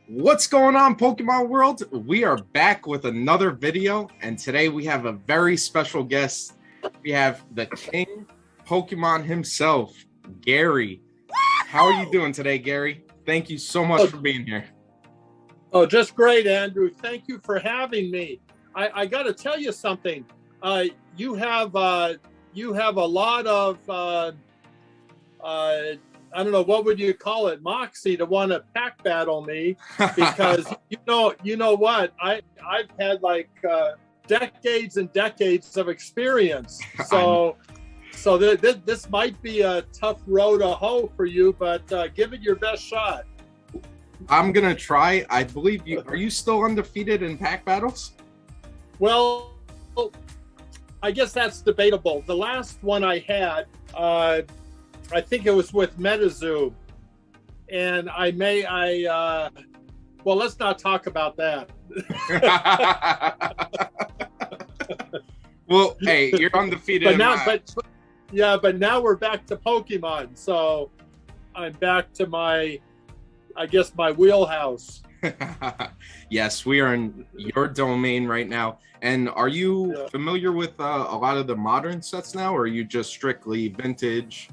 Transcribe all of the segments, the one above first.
What's going on, Pokemon world? We are back with another video, and today we have a very special guest. We have the king Pokemon himself, Gary. How are you doing today, Gary? Thank you so much for being here. Oh, just great, Andrew. Thank you for having me. I got to tell you something. You have a lot of I don't know, what would you call it, moxie to want to pack battle me, because you know what, I've had like decades and decades of experience. So this might be a tough row to hoe for you, but give it your best shot. I'm gonna try. I believe you. Are you still undefeated in pack battles? Well, I guess that's debatable. The last one I had, I think it was with MetaZoo, and well, let's not talk about that. Well, hey, you're undefeated. But now we're back to Pokemon, so I'm back to my wheelhouse. Yes, we are in your domain right now. And are you familiar with a lot of the modern sets now, or are you just strictly vintage?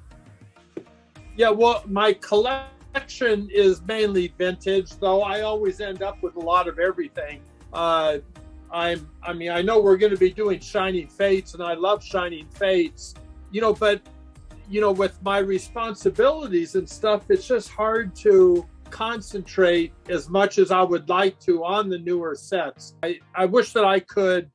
Yeah, well, my collection is mainly vintage, though I always end up with a lot of everything. I know we're going to be doing Shining Fates, and I love Shining Fates, but with my responsibilities and stuff, it's just hard to concentrate as much as I would like to on the newer sets. I wish that I could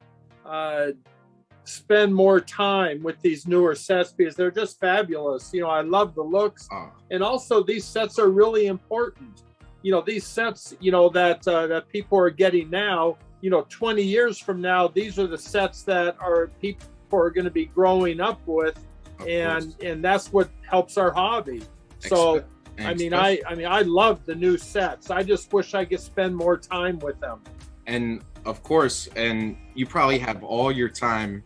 spend more time with these newer sets, because they're just fabulous. I love the looks, and also these sets are really important. These sets, that people are getting now, 20 years from now, these are the sets that people are going to be growing up with, and that's what helps our hobby. So I love the new sets. I just wish I could spend more time with them. And of course, and you probably have all your time,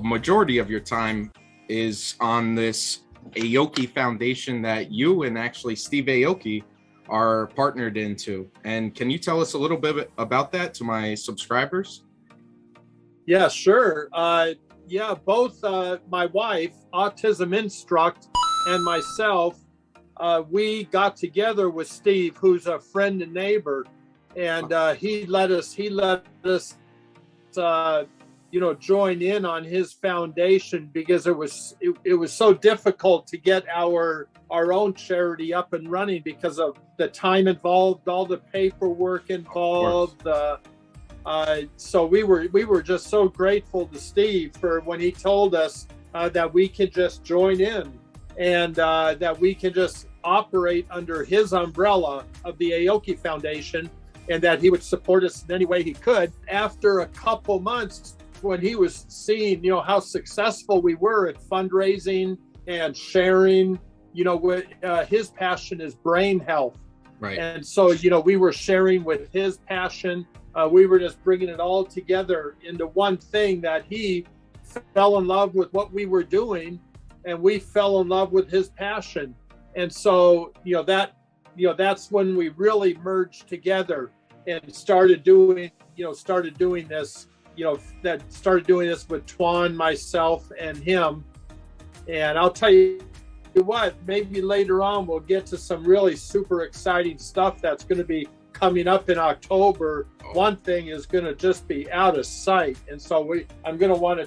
majority of your time is on this Aoki Foundation that you and actually Steve Aoki are partnered into. And can you tell us a little bit about that to my subscribers? Yeah, sure. Both my wife, Autism Instruct, and myself, we got together with Steve, who's a friend and neighbor, and he let us join in on his foundation, because it was so difficult to get our own charity up and running because of the time involved, all the paperwork involved. So we were just so grateful to Steve for when he told us that we could just join in, and that we can just operate under his umbrella of the Aoki Foundation, and that he would support us in any way he could. After a couple months, when he was seeing, how successful we were at fundraising and sharing, his passion is brain health. Right. And so, we were sharing with his passion. We were just bringing it all together into one thing, that he fell in love with what we were doing, and we fell in love with his passion. And so, that's when we really merged together and started doing this, started doing this with Twan, myself, and him. And I'll tell you what, maybe later on we'll get to some really super exciting stuff that's going to be coming up in October. One thing is going to just be out of sight, and so I'm going to want to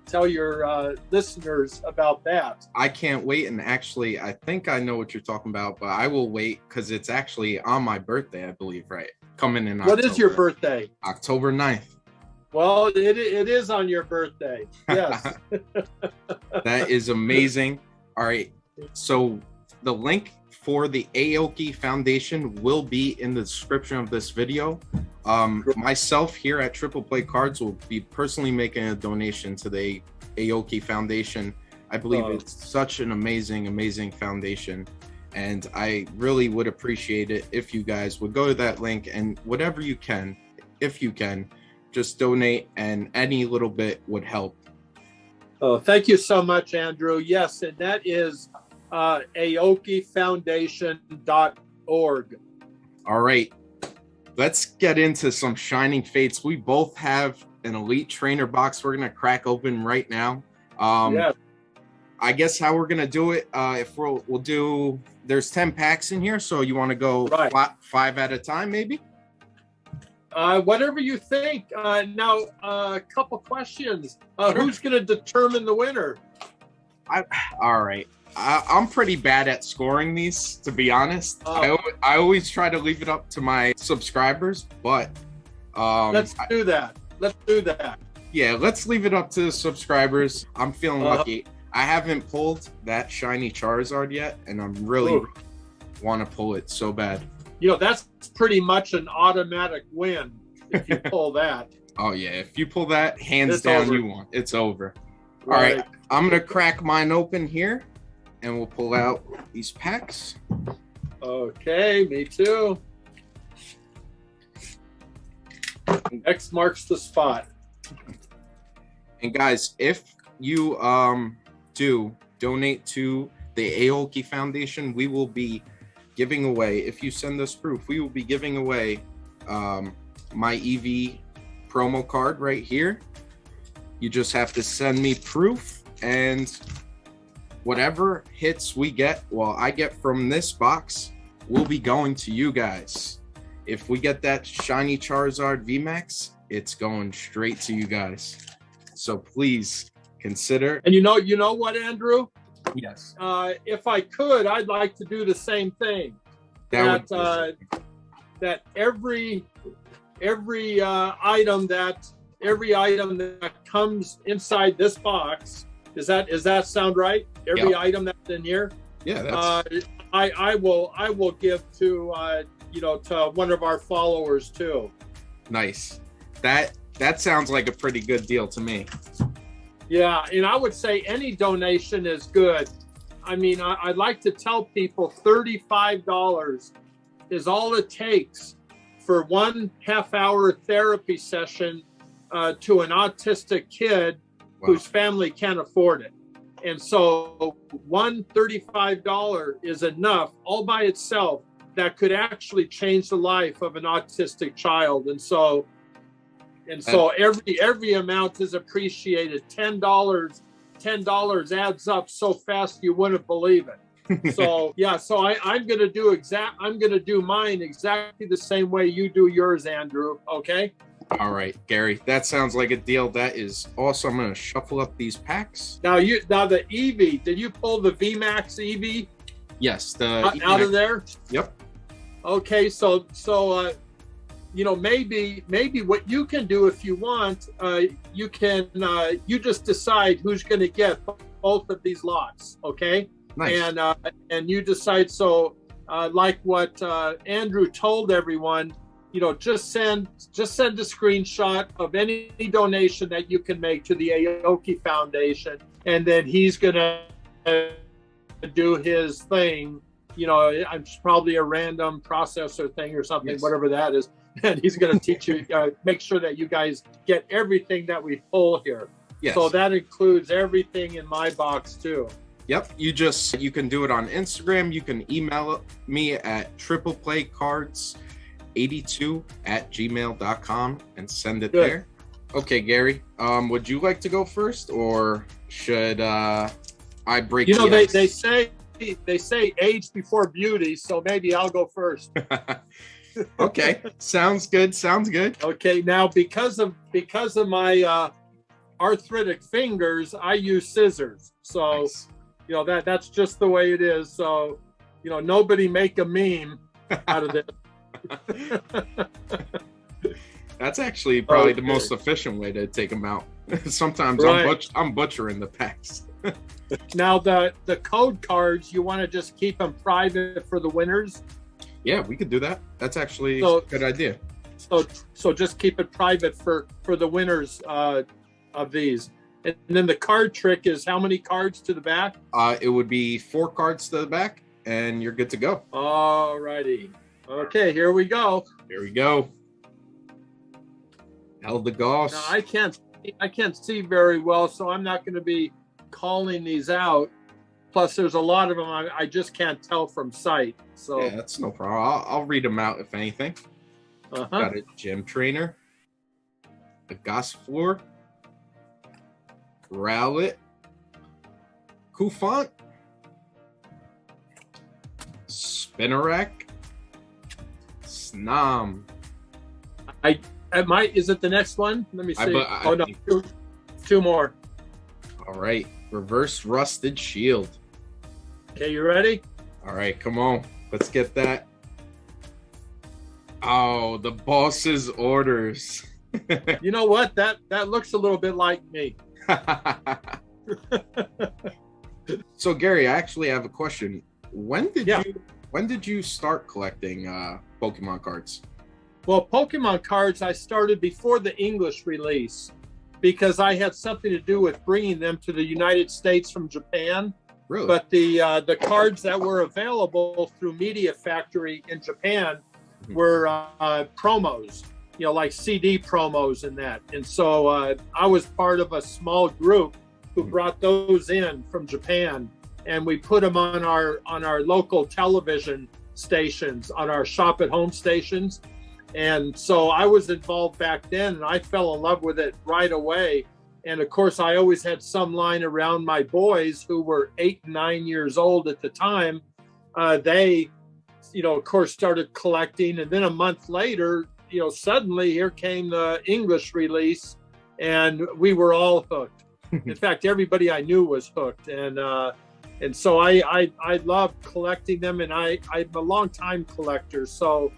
tell your listeners about that. I can't wait, and actually I think I know what you're talking about, but I will wait, because it's actually on my birthday, I believe, right? Coming in October. What is your birthday? October 9th. Well, it is on your birthday. Yes. That is amazing. All right, so the link for the Aoki Foundation will be in the description of this video. Myself here at Triple Play Cards will be personally making a donation to the Aoki Foundation. I believe it's such an amazing foundation, and I really would appreciate it if you guys would go to that link, and whatever you can, if you can, just donate, and any little bit would help. Oh, thank you so much, Andrew. Yes, and that is aokifoundation.org. All right, let's get into some Shining Fates. We both have an Elite Trainer box we're gonna crack open right now. Yeah. I guess how we're gonna do it, if we'll do, there's 10 packs in here, so you want to go Right. five at a time, maybe? Whatever you think. Now, a couple questions. Sure. Who's going to determine the winner? All right. I'm pretty bad at scoring these, to be honest. I always try to leave it up to my subscribers, but Let's do that. Let's do that. Yeah, let's leave it up to the subscribers. I'm feeling lucky. I haven't pulled that shiny Charizard yet, and I'm really want to pull it so bad. You know, that's pretty much an automatic win if you pull that. Oh yeah, if you pull that, hands down, you won. It's over. Right. All right, I'm gonna crack mine open here, and we'll pull out these packs. Okay, me too. X marks the spot. And guys, if you do donate to the Aoki Foundation, we will be giving away, if you send us proof, we will be giving away my EV promo card right here. You just have to send me proof, and whatever hits we get, well, I get from this box, will be going to you guys. If we get that shiny Charizard VMAX, it's going straight to you guys. So please consider. And you know what, Andrew? Yes. If I could, I'd like to do the same thing. That every item that comes inside this box, does that sound right? Every item that's in here. Yeah. That's... I will give to to one of our followers too. Nice. That sounds like a pretty good deal to me. Yeah, and I would say any donation is good. I mean, I'd like to tell people $35 is all it takes for 1.5 hour therapy session to an autistic kid whose family can't afford it. And so $35 is enough all by itself that could actually change the life of an autistic child. And so every amount is appreciated. $10 adds up so fast you wouldn't believe it. So yeah, so I'm gonna do mine exactly the same way you do yours, Andrew. Okay. All right, Gary, that sounds like a deal. That is awesome. I'm gonna shuffle up these packs. Now the Eevee, did you pull the VMAX Eevee? Yes, out of there. Yep. Okay, so maybe what you can do if you want, you just decide who's going to get both of these lots, okay? Nice. And you decide. So like what Andrew told everyone, just send a screenshot of any donation that you can make to the Aoki Foundation, and then he's going to do his thing. It's probably a random processor thing or something, whatever that is. And he's going to teach you, make sure that you guys get everything that we pull here. Yes. So that includes everything in my box too. Yep. You can do it on Instagram. You can email me at tripleplaycards82@gmail.com and send it there. Okay, Gary, would you like to go first, or should I break the ice? They say age before beauty, so maybe I'll go first. Okay, sounds good. Okay, now because of my arthritic fingers, I use scissors. So nice. That's just the way it is. So nobody make a meme out of this. That's actually probably the most efficient way to take them out. Sometimes I'm butchering the packs. Now the code cards, you want to just keep them private for the winners? Yeah, we could do that. That's actually a good idea. So just keep it private for the winners of these. And then the card trick is how many cards to the back? It would be 4 cards to the back, and you're good to go. All righty. Okay, here we go. Here we go. Held the Goss. Now, I can't see very well, so I'm not going to be calling these out. Plus, there's a lot of them I just can't tell from sight. So Yeah, that's no problem. I'll read them out if anything. Got a gym trainer, a Gossifleur, Rowlet, Kufant, Spinarak, Snom. Is it the next one? Let me see. I No, two more. All right, Reverse Rusted Shield. Okay, you ready? All right, come on. Let's get that. Oh, the boss's orders. You know what? That looks a little bit like me. So Gary, I actually have a question. When did you start collecting Pokemon cards? Well, Pokemon cards I started before the English release because I had something to do with bringing them to the United States from Japan. Really? But the cards that were available through Media Factory in Japan were promos, like CD promos and that. And so I was part of a small group who brought those in from Japan, and we put them on our local television stations, on our shop at home stations. And so I was involved back then, and I fell in love with it right away. And of course, I always had some line around my boys who were 8 and 9 years old at the time. They, of course, started collecting. And then a month later, suddenly here came the English release, and we were all hooked. In fact, everybody I knew was hooked. And so I loved collecting them, and I'm a long time collector. So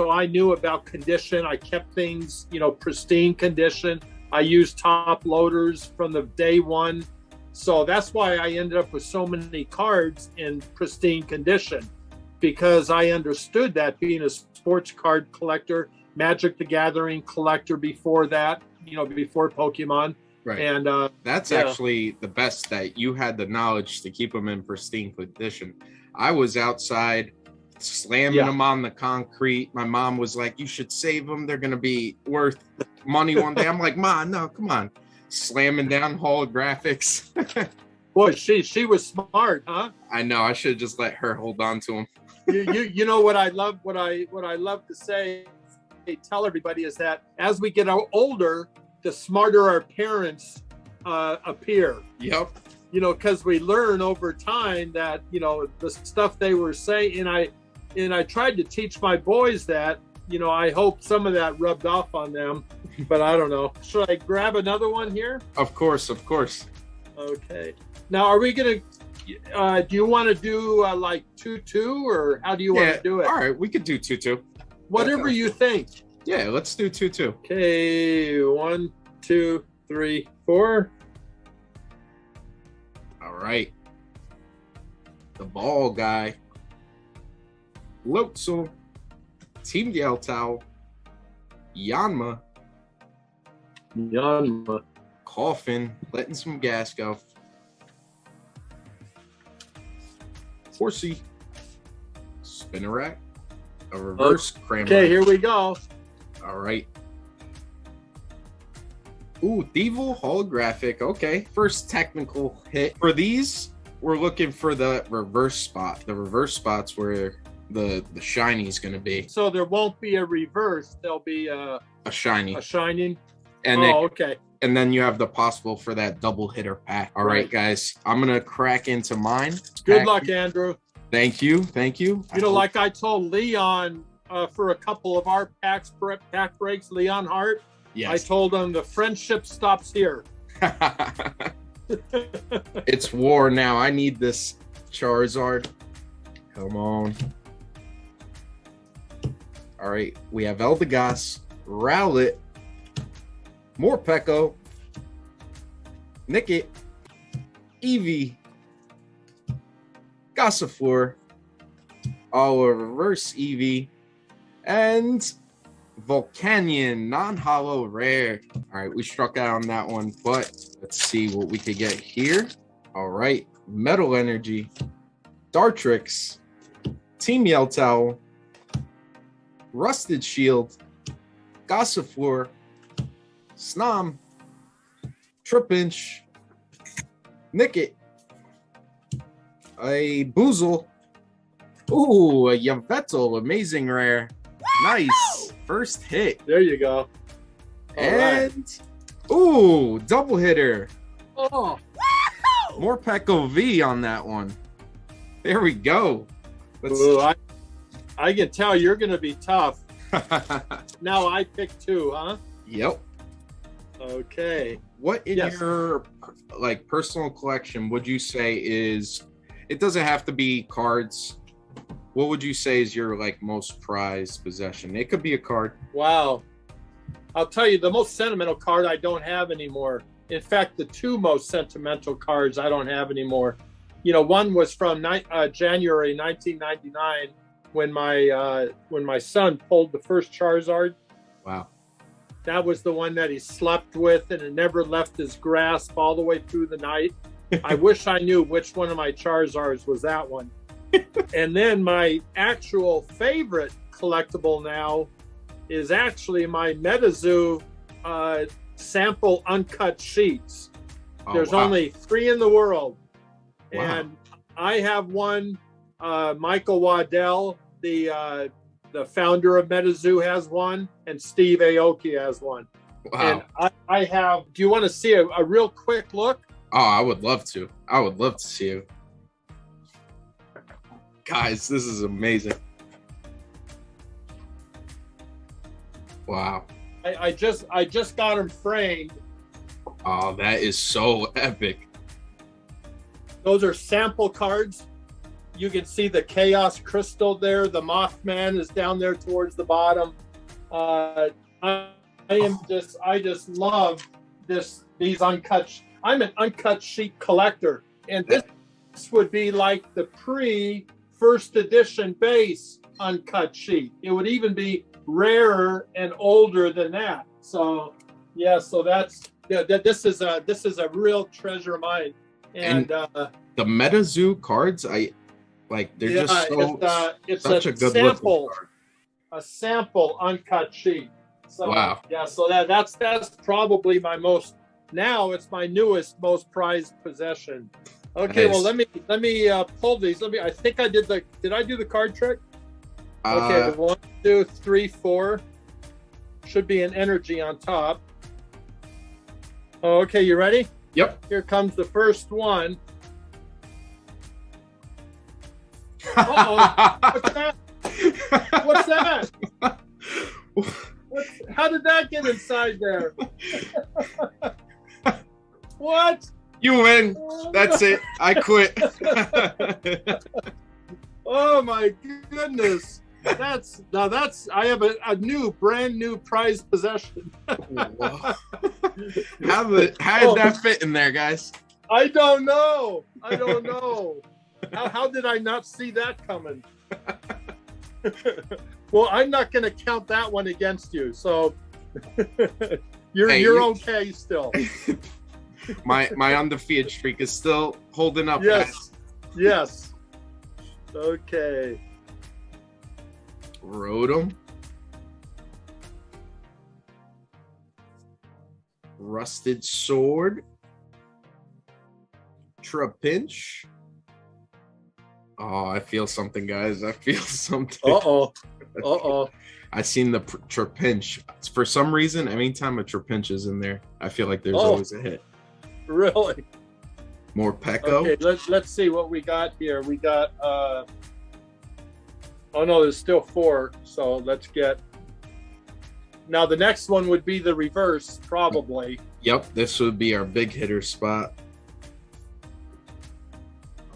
I knew about condition. I kept things, pristine condition. I used top loaders from the day one. So that's why I ended up with so many cards in pristine condition, because I understood that, being a sports card collector, Magic the Gathering collector before that, before Pokemon. Right. And that's actually the best, that you had the knowledge to keep them in pristine condition. I was outside slamming them on the concrete. My mom was like, "You should save them. They're going to be worth money one day." I'm like, "Ma, no, come on." Slamming down holographics. Boy, she was smart, huh? I know. I should just let her hold on to them. you know what I love? What I love to say, tell everybody, is that as we get older, the smarter our parents appear. Yep. Because we learn over time that the stuff they were saying, and I tried to teach my boys that. I hope some of that rubbed off on them, but I don't know. Should I grab another one here? Of course. Okay. Now, are we gonna? Do you want to do like 2-2, or how do you want to do it? All right, we could do 2-2. Whatever you think. Yeah, let's do 2-2. Okay, 1, 2, 3, 4. All right. The ball guy. Lotso. Team Yeltao. Yanma. Coffin. Letting some gas go. Horsey. Spinarak. A reverse Kramer. Okay, here we go. All right. Ooh, Devil holographic. Okay, first technical hit. For these, we're looking for the reverse spot. The reverse spot's where the shiny is going to be. So there won't be a reverse. There'll be a shiny. A shining. And okay. And then you have the possible for that double hitter pack. All right, guys. I'm going to crack into mine. Good luck, Andrew. Thank you. Like I told Leon for a couple of our pack breaks, Leon Hart, yes. I told him the friendship stops here. It's war now. I need this Charizard. Come on. All right. We have Eldegoss, Rowlet, Morpeko, Nickit, Eevee, Gossifleur, a reverse Eevee, and Volcanion, non-hollow rare. All right, we struck out on that one, but let's see what we could get here. All right, Metal Energy, Dartrix, Team Yeltao, Rusted Shield, Gossifleur, Snom, Tripinch, Nickit, A Boozle. Ooh, a Yveltal, amazing rare. Nice. First hit. There you go. And ooh, double hitter. Oh, More Pecco V on that one. There we go. ooh, I can tell you're going to be tough. Now I pick 2, huh? Yep. Okay. What in Yes. your like personal collection would you say is? It doesn't have to be cards. What would you say is your like most prized possession? It could be a card. Wow. I'll tell you, the most sentimental card I don't have anymore. In fact, the 2 most sentimental cards I don't have anymore. You know, one was from January 1999 when my son pulled the first Charizard. Wow. That was the one that he slept with, and it never left his grasp all the way through the night. I wish I knew which one of my Charizards was that one. And then my actual favorite collectible now is actually my MetaZoo sample uncut sheets. Oh, There's wow. only 3 in the world. Wow. And I have one. Michael Waddell, the founder of MetaZoo, has one, and Steve Aoki has one. Wow. And I have. Do you want to see a real quick look? Oh, I would love to. I would love to see you. Guys, this is amazing. Wow. I just got them framed. Oh, that is so epic. Those are sample cards. You can see the Chaos Crystal there. The Mothman is down there towards the bottom. I just love these uncut. I'm an uncut sheet collector, and this would be like the pre-first edition base uncut sheet. It would even be rarer and older than that. So yeah, so this is a real treasure of mine. And the MetaZoo cards, they're just so it's such a good looking card. A sample uncut sheet. So Wow. yeah, so that's probably my most. Now it's my newest, most prized possession. Okay, Nice. well let me pull these. I think I did I do the card trick? Okay, 1, 2, 3, 4. Should be an energy on top. Okay, you ready? Yep. Here comes the first one. Uh-oh. What's that? What's that? How did that get inside there? What? You win. That's it. I quit. Oh my goodness. I have a brand new prized possession. How did that fit in there, guys? I don't know. How did I not see that coming? Well, I'm not going to count that one against you. So you're okay still. My undefeated streak is still holding up. Yes. Guys. Yes. Okay. Rotom. Rusted Sword. Trapinch. Oh, I feel something, guys. I feel something. Uh-oh. I seen the Trapinch. For some reason, anytime a Trapinch is in there, I feel like there's always a hit. Really? More Pecco. Okay, let's see what we got here. We got oh no, there's still 4. So let's get. Now the next one would be the reverse, probably. Yep, this would be our big hitter spot.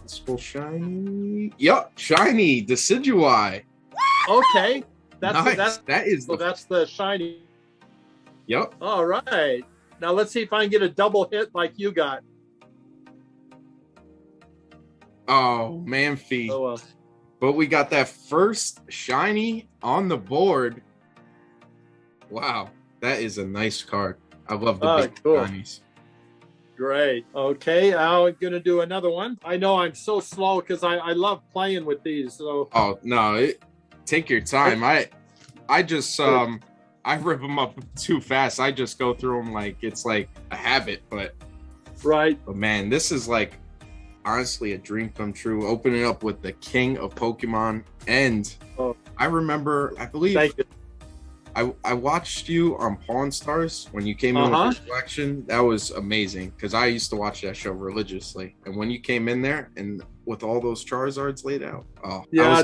Possible shiny. Yep, shiny Decidueye. Okay. Nice. That's the shiny. Yep. All right. Now let's see if I can get a double hit like you got. Oh, Manphy. Oh well. But we got that first shiny on the board. Wow, that is a nice card. I love the big cool. shinies. Great. Okay, I'm gonna do another one. I know I'm so slow because I love playing with these. So. Oh no, take your time. I just I rip them up too fast. I just go through them like it's like a habit. But Right. man, this is like honestly a dream come true. Opening up with the king of Pokemon. And I remember, I believe, Thank you. I watched you on Pawn Stars when you came in with the collection. That was amazing because I used to watch that show religiously. And when you came in there and with all those Charizards laid out, yeah,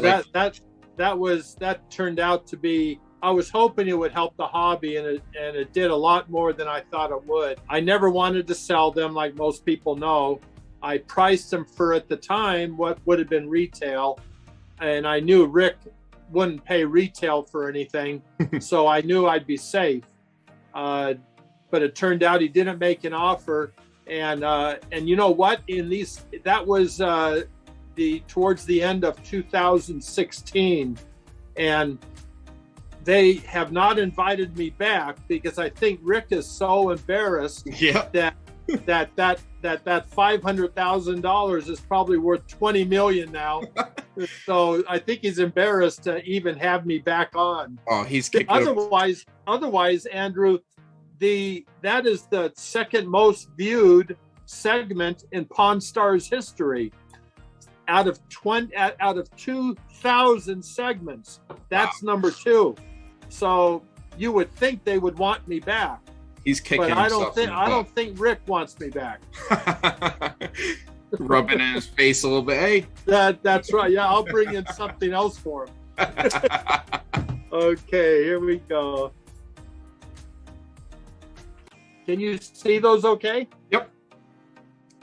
that turned out to be. I was hoping it would help the hobby, and it did a lot more than I thought it would. I never wanted to sell them, like most people know. I priced them for, at the time, what would have been retail, and I knew Rick wouldn't pay retail for anything, so I knew I'd be safe. But it turned out he didn't make an offer, and you know what? That was towards the end of 2016, and they have not invited me back because I think Rick is so embarrassed that $500,000 is probably worth $20 million now. So I think he's embarrassed to even have me back on. Oh, he's kicking otherwise, Andrew, that is the second most viewed segment in Pawn Stars history. Out of 2,000 segments, that's number 2. So you would think they would want me back. He's kicking but himself. I don't think Rick wants me back. Rubbing in his face a little bit. Hey, that's right. Yeah, I'll bring in something else for him. Okay, here we go. Can you see those okay? Yep.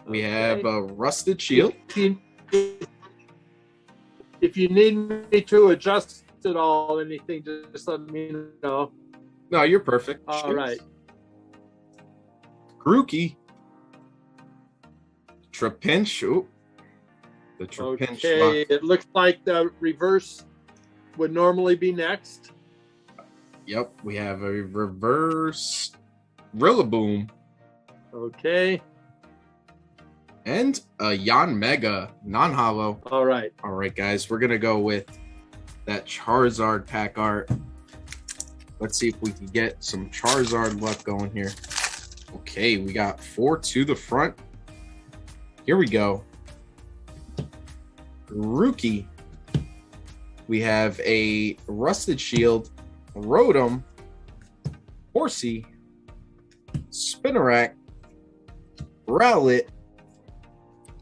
We have a rusted shield. If you need me to adjust it all, anything, just let me know. No, you're perfect. All right. Grookey. Trapinch. Ooh. The Trapinch. Okay, it looks like the reverse would normally be next. Yep, we have a reverse Rillaboom. Okay. And a Yan Mega non-holo. All right. All right, guys, we're going to go with that Charizard pack art. Let's see if we can get some Charizard luck going here. Okay, we got 4 to the front. Here we go. Grookey. We have a Rusted Shield, Rotom, Horsey, Spinarak, Rowlet,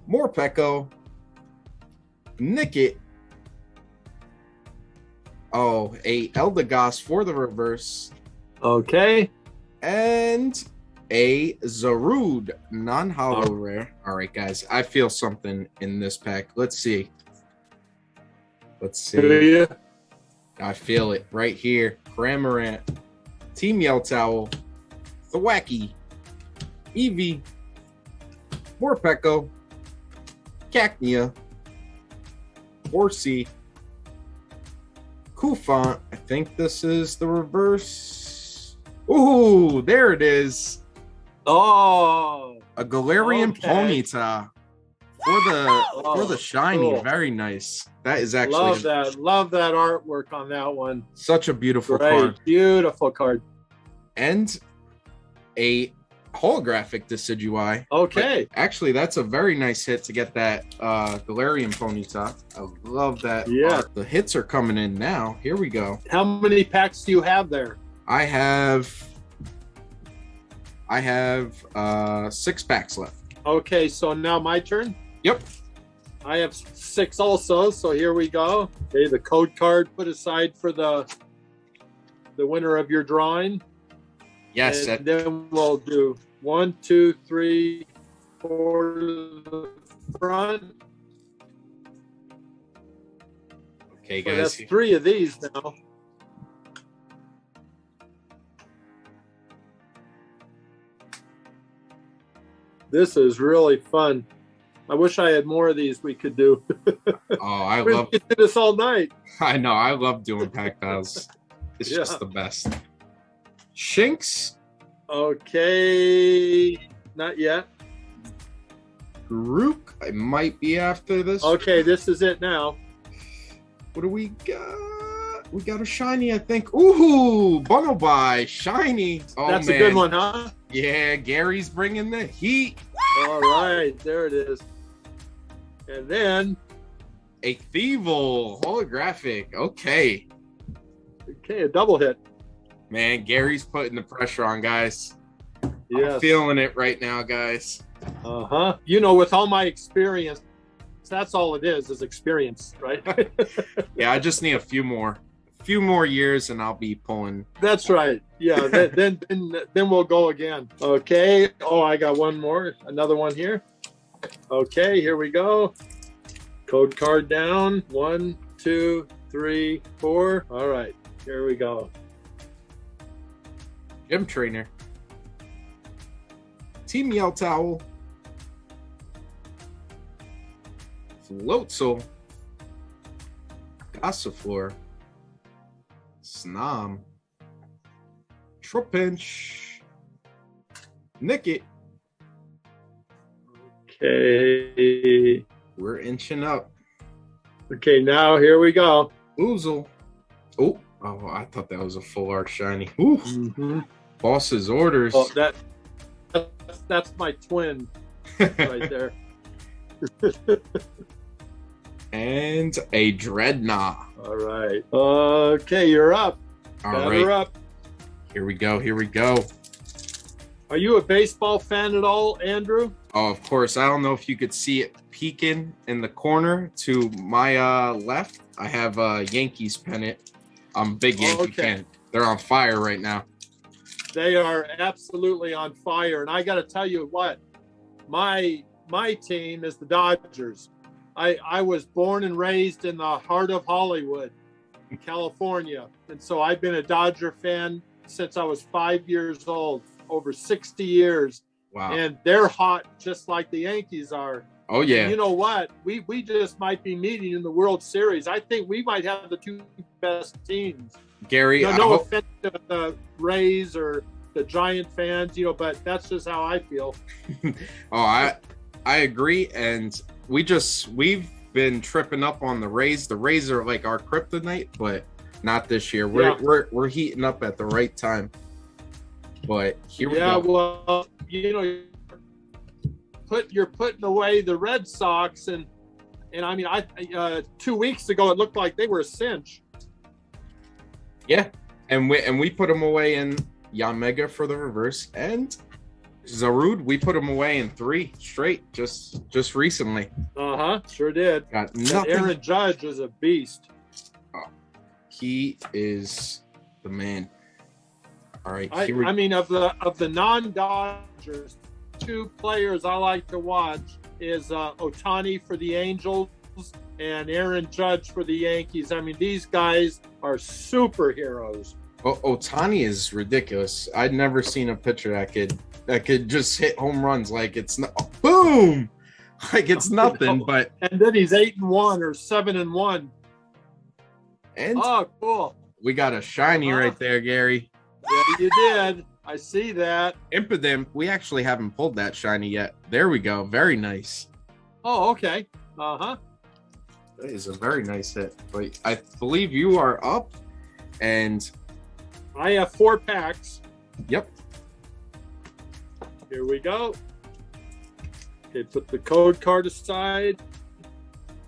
Morpeko, Nickit. Oh, a Eldegoss for the reverse. Okay. And a Zarude non-holo rare. All right, guys. I feel something in this pack. Let's see. Let's see. Yeah. I feel it right here. Cramorant, Team Yell Towel, Thwacky, Eevee, Morpeko, Cacnea, Horsey, Kufant. I think this is the reverse. Ooh, there it is. Oh, a Galarian Ponyta for the shiny. Cool. Very nice. That is actually love that artwork on that one. Such a beautiful card. Beautiful card. And a holographic Decidueye. Okay. But actually, that's a very nice hit to get that Galarian Ponyta. I love that. Yeah. The hits are coming in now. Here we go. How many packs do you have there? I have 6 packs left. Okay, so now my turn? Yep. I have 6 also, so here we go. Okay, the code card put aside for the winner of your drawing. Yes. And then we'll do 1, 2, 3, 4 to the front. Okay, So guys. that's 3 of these now. This is really fun. I wish I had more of these we could do. Oh, I we love could do this all night. I know. I love doing pack battles. It's just the best. Shinx. Okay. Not yet. Grook. I might be after this. Okay, this is it now. What do we got? We got a shiny, I think. Ooh, Bunnelby. Shiny. Oh, That's man. a good one, huh? Yeah, Gary's bringing the heat. All right, there it is. And then a Thievel holographic. Okay. Okay, a double hit. Man, Gary's putting the pressure on, guys. Yes. I'm feeling it right now, guys. Uh-huh. You know, with all my experience, that's all it is experience, right? Yeah, I just need a few more years and I'll be pulling. That's right. Yeah, then we'll go again. Okay. Oh, I got one more. Another one here. Okay, here we go. Code card down. 1, 2, 3, 4. All right, here we go. Gym trainer. Team Yell Towel. Floatzel. Gossifleur. Snom. Trapinch. Nickit. Okay. We're inching up. Okay, now here we go. Oozle. Oh, I thought that was a full art shiny. Ooh. Mm-hmm. Boss's orders. Oh, that's my twin right there. And a Dreadnought. All right. Okay, you're up. All right. Up. Here we go. Here we go. Are you a baseball fan at all, Andrew? Oh, of course. I don't know if you could see it peeking in the corner to my left. I have a Yankees pennant. I'm a big Yankee fan. They're on fire right now. They are absolutely on fire. And I got to tell you what, my team is the Dodgers. I was born and raised in the heart of Hollywood, California. And so I've been a Dodger fan since I was 5 years old, over 60 years. Wow. And they're hot just like the Yankees are. Oh, yeah. And you know what? We just might be meeting in the World Series. I think we might have the two best teams. Gary, no offense to the Rays or the Giant fans, but that's just how I feel. I agree. And we've been tripping up on the Rays. The Rays are like our kryptonite, but not this year. We're heating up at the right time. But here we go. Yeah, well, you're putting away the Red Sox, and I mean, 2 weeks ago it looked like they were a cinch. Yeah, and we put them away in Yamega for the reverse, and Zarude, we put them away in 3 straight just recently. Sure did. Got nothing. Aaron Judge is a beast. Oh, he is the man. All right. I mean, of the non-Dodgers, 2 players I like to watch is Ohtani for the Angels and Aaron Judge for the Yankees. I mean, these guys are superheroes. Ohtani is ridiculous. I'd never seen a pitcher that could just hit home runs like it's boom, like it's nothing. But and then he's 8-1 or 7-1. And cool. We got a shiny right there, Gary. Yeah, you did. I see that. Impidimp, we actually haven't pulled that shiny yet. There we go. Very nice. Oh, okay. That is a very nice hit. But I believe you are up, and I have 4 packs. Yep. Here we go. Okay, put the code card aside.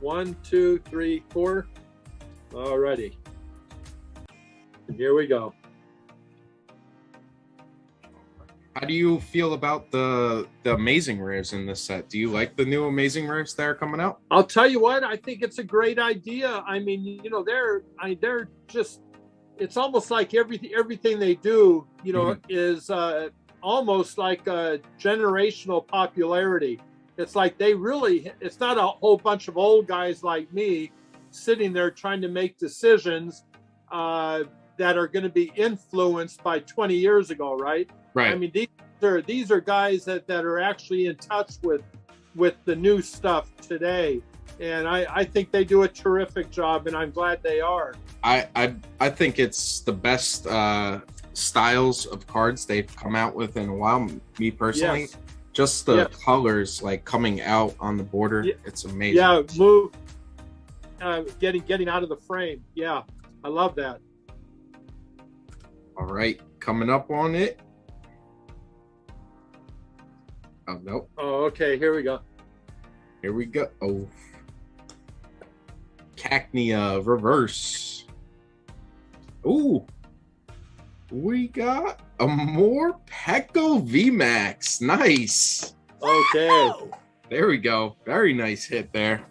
1, 2, 3, 4. Alrighty. And here we go. How do you feel about the amazing rares in this set? Do you like the new amazing rares that are coming out? I'll tell you what, I think it's a great idea. I mean, they're just, it's almost like everything they do, is almost like a generational popularity. It's like it's not a whole bunch of old guys like me sitting there trying to make decisions that are going to be influenced by 20 years ago, right? Right. I mean, these are guys that are actually in touch with the new stuff today, and I think they do a terrific job, and I'm glad they are. I think it's the best styles of cards they've come out with in a while. Me personally, Yes. Just the colors like coming out on the border, it's amazing. Yeah, move, getting out of the frame. Yeah, I love that. All right, coming up on it. Oh, nope. Oh, okay, here we go. Here we go. Oh, Cacnea reverse. Ooh, we got a more Pecco VMAX. Nice. Okay. There we go. Very nice hit there.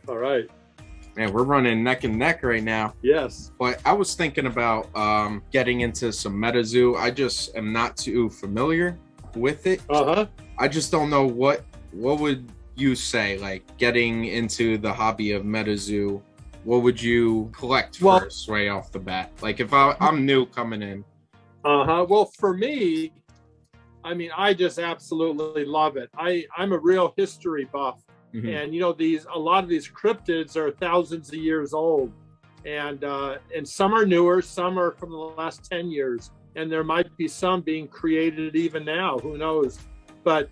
All right. Man, we're running neck and neck right now. Yes. But I was thinking about getting into some MetaZoo. I just am not too familiar with it. I just don't know what would you say, like getting into the hobby of MetaZoo. What would you collect first, right off the bat? Like if I'm new coming in. Well, for me, I mean, I just absolutely love it. I'm a real history buff. And you know, a lot of these cryptids are thousands of years old, and some are newer, some are from the last 10 years, and there might be some being created even now. Who knows? But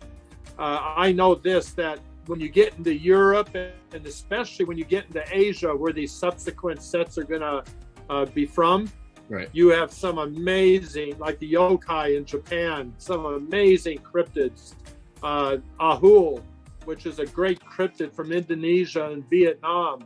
I know this, that when you get into Europe, and especially when you get into Asia, where these subsequent sets are gonna be from, right? You have some amazing, like the yokai in Japan, some amazing cryptids, Ahul, which is a great cryptid from Indonesia and Vietnam.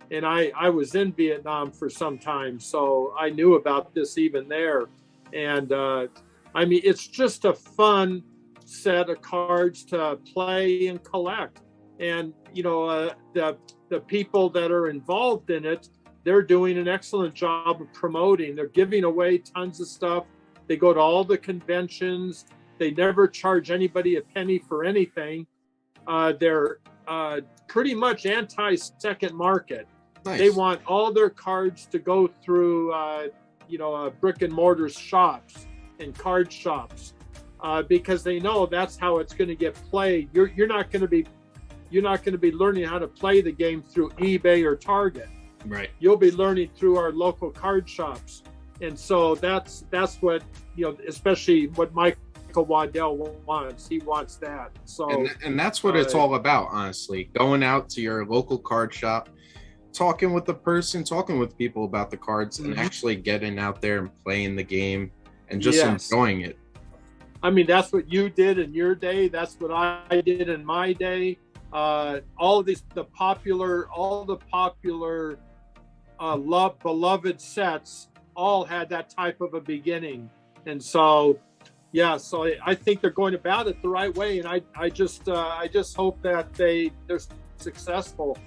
And I was in Vietnam for some time, so I knew about this even there. And I mean, it's just a fun set of cards to play and collect. And, you know, the people that are involved in it, they're doing an excellent job of promoting. They're giving away tons of stuff. They go to all the conventions. They never charge anybody a penny for anything. They're pretty much anti-second market. Nice. They want all their cards to go through, brick and mortar shops and card shops, because they know that's how it's going to get played. You're not going to be learning how to play the game through eBay or Target. Right. You'll be learning through our local card shops, and so that's what, you know, especially what Michael Waddell wants. He wants that. So and that's what it's all about, honestly. Going out to your local card shop, talking with the person, talking with people about the cards, and actually getting out there and playing the game and just enjoying it. I mean, that's what you did in your day. That's what I did in my day. All of these, all the popular beloved sets all had that type of a beginning. And so, yeah, so I think they're going about it the right way. And I just hope that they're successful.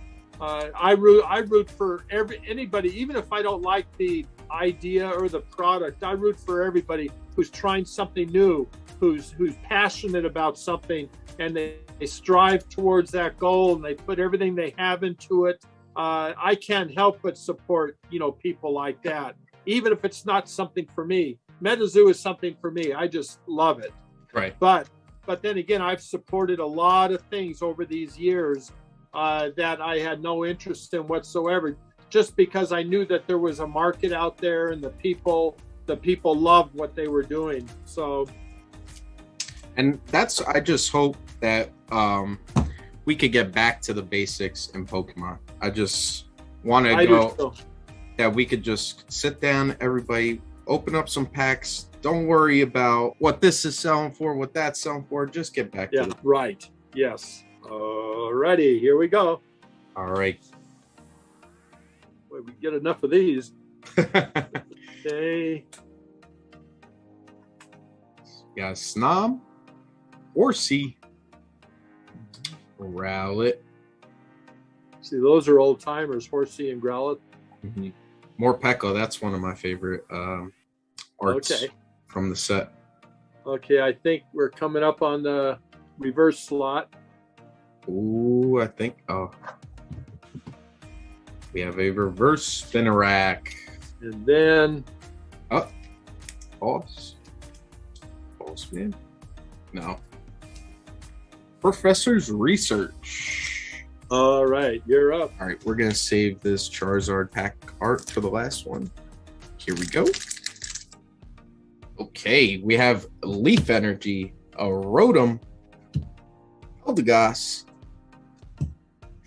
I root for anybody, even if I don't like the idea or the product. I root for everybody who's trying something new, who's passionate about something, and they strive towards that goal and they put everything they have into it. I can't help but support, you know, people like that, even if it's not something for me. MetaZoo is something for me. I just love it. Right. But then again, I've supported a lot of things over these years that I had no interest in whatsoever, just because I knew that there was a market out there and the people loved what they were doing. So, and I just hope that we could get back to the basics in Pokemon. I just want to go that we could just sit down, everybody, open up some packs. Don't worry about what this is selling for, what that's selling for. Just get back to it. Right. Yes. Alrighty, here we go. All right. Wait, we get enough of these. Okay. Got Snom, Haase, Rowlet. See, those are old timers, Haase and Growlithe. More Pecco. That's one of my favorite arts from the set. Okay, I think we're coming up on the reverse slot. Ooh, I think. Oh, we have a reverse Spinarak. And then. Pause, man. No. Professor's Research. All right, you're up. All right, we're going to save this Charizard pack art for the last one. Here we go. Okay, we have Leaf Energy, a Rotom, Eldegoss,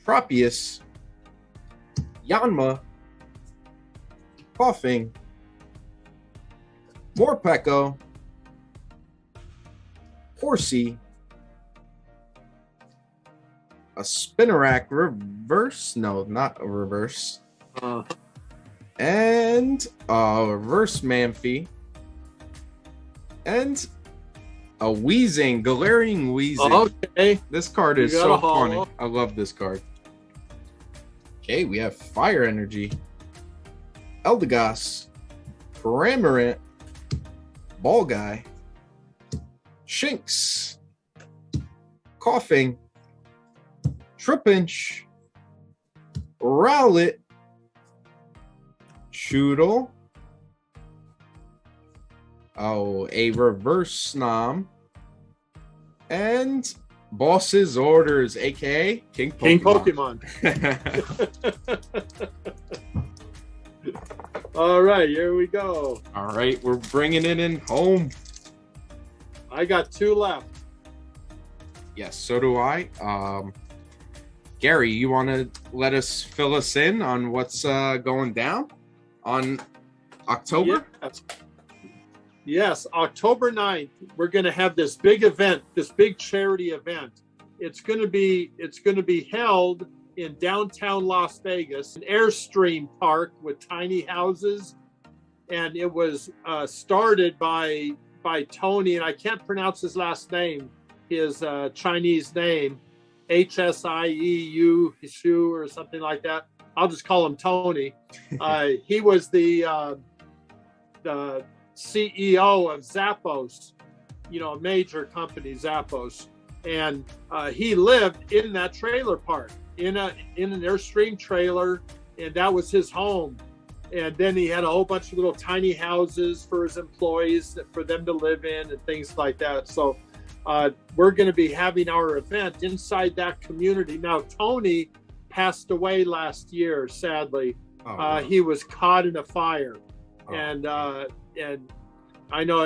Tropius, Yanma, Koffing, Morpeko, Haase, a Spinnerack reverse. No, not a reverse. And a reverse Manphy. And a Wheezing, Galarian Wheezing. Okay. This card is so funny. I love this card. Okay, we have Fire Energy, Eldegoss, Cramorant, Ball Guy, Shinx, Coughing, Tripinch, Rowlet, Choodle, a reverse Snom, and Boss's Orders, aka King Pokemon. All right, here we go. All right, we're bringing it in home. I got 2 left. Yes, so do I. Gary, you want to fill us in on what's going down on October? Yes, October 9th, we're going to have this big event, this big charity event. It's going to be held in downtown Las Vegas, an Airstream park with tiny houses, and it was started by Tony, and I can't pronounce his last name, his Chinese name, Hsieu Hishu or something like that. I'll just call him Tony. He was the CEO of Zappos, a major company, Zappos, and he lived in that trailer park in an Airstream trailer, and that was his home. And then he had a whole bunch of little tiny houses for his employees for them to live in and things like that. So we're going to be having our event inside that community. Now, Tony passed away last year, sadly. Wow. He was caught in a fire. And I know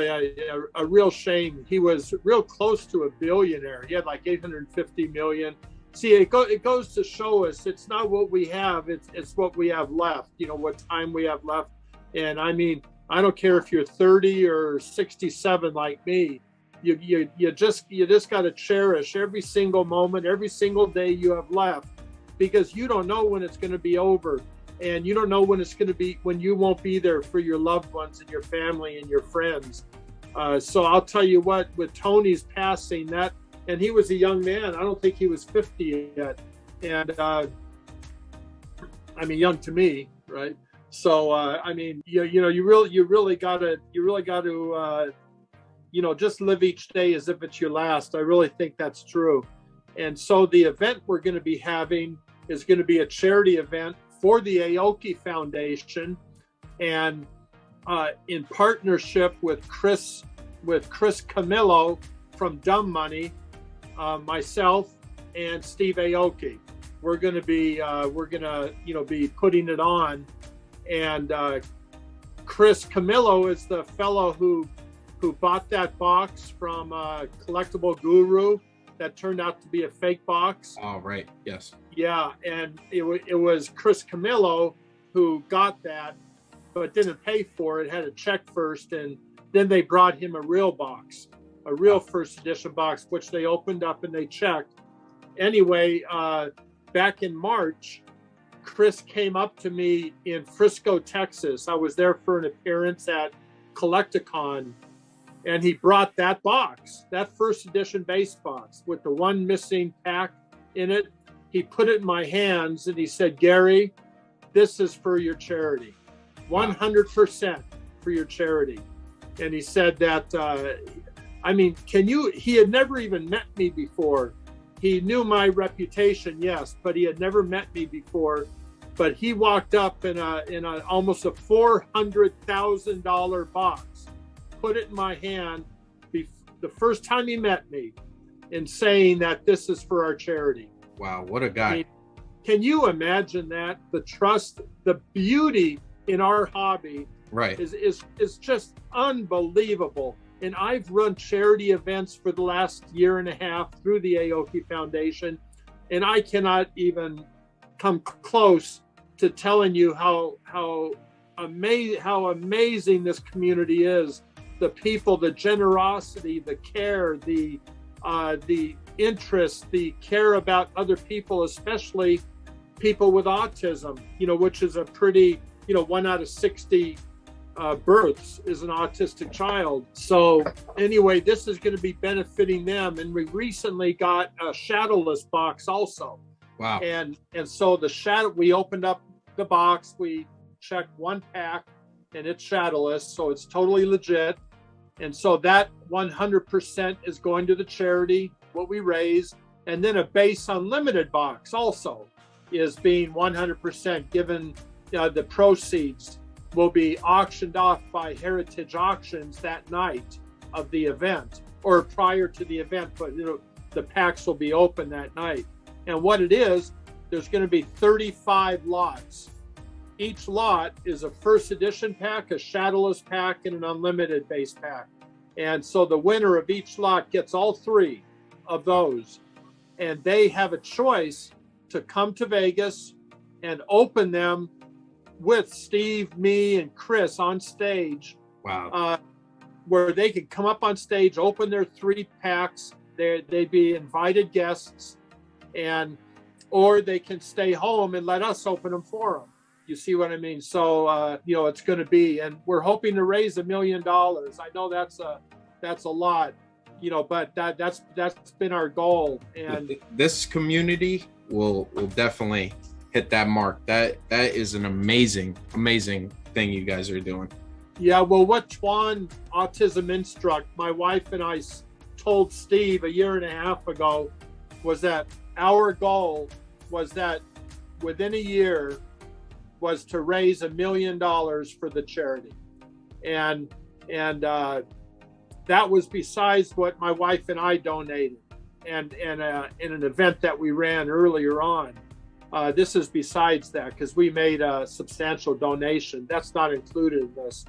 a real shame. He was real close to a billionaire. He had like 850 million. See, it goes to show us it's not what we have, it's what we have left, what time we have left. And I mean, I don't care if you're 30 or 67 like me, you just got to cherish every single moment, every single day you have left, because you don't know when it's going to be over, and you don't know when it's going to be, when you won't be there for your loved ones and your family and your friends. So I'll tell you what, with Tony's passing, and he was a young man. I don't think he was 50 yet. And I mean, young to me, right? So I mean, you really got to just live each day as if it's your last. I really think that's true. And so the event we're going to be having is going to be a charity event for the Aoki Foundation, and in partnership with Chris Camillo from Dumb Money, myself and Steve Aoki. We're going to be be putting it on, and Chris Camillo is the fellow who bought that box from Collectible Guru that turned out to be a fake box. Oh, right. Yes. Yeah, and it was Chris Camillo who got that, but didn't pay for it, had a check first, and then they brought him a real box, a real first edition box, which they opened up and they checked. Anyway, back in March, Chris came up to me in Frisco, Texas. I was there for an appearance at Collecticon, and he brought that box, that first edition base box with the one missing pack in it. He put it in my hands and he said, "Gary, this is for your charity, 100% for your charity." And he said that, he had never even met me before. He knew my reputation, yes, but he had never met me before. But he walked up in a almost a $400,000 box, put it in my hand the first time he met me, and saying that this is for our charity. Wow, what a guy. I mean, can you imagine that? The trust, the beauty in our hobby, right, is just unbelievable. And I've run charity events for the last year and a half through the Aoki Foundation, and I cannot even come close to telling you how amazing this community is. The people, the generosity, the care, the the interest, the care about other people, especially people with autism, which is a pretty, 1 out of 60 births is an autistic child. So anyway, this is going to be benefiting them. And we recently got a shadowless box also. Wow. And so we opened up the box, we checked 1 pack, and it's shadowless, so it's totally legit. And so that 100% is going to the charity, what we raise. And then a base unlimited box also is being 100% given. The proceeds will be auctioned off by Heritage Auctions that night of the event, or prior to the event, but the packs will be open that night. And what it is, there's going to be 35 lots. Each lot is a first edition pack, a shadowless pack, and an unlimited base pack. And so the winner of each lot gets all 3 of those. And they have a choice to come to Vegas and open them with Steve, me, and Chris on stage. Wow. Where they could come up on stage, open their 3 packs. They'd be invited guests, or they can stay home and let us open them for them. You see what I mean? So, it's going to be, and we're hoping to raise $1 million. I know that's a lot, but that's been our goal. And this community will definitely hit that mark. That is an amazing thing you guys are doing. Yeah. Well, what Twan Autism Instruct, my wife and I told Steve 1.5 years ago, was that our goal was that within a year was to raise $1 million for the charity. And that was besides what my wife and I donated and in an event that we ran earlier on. This is besides that, because we made a substantial donation. That's not included in this.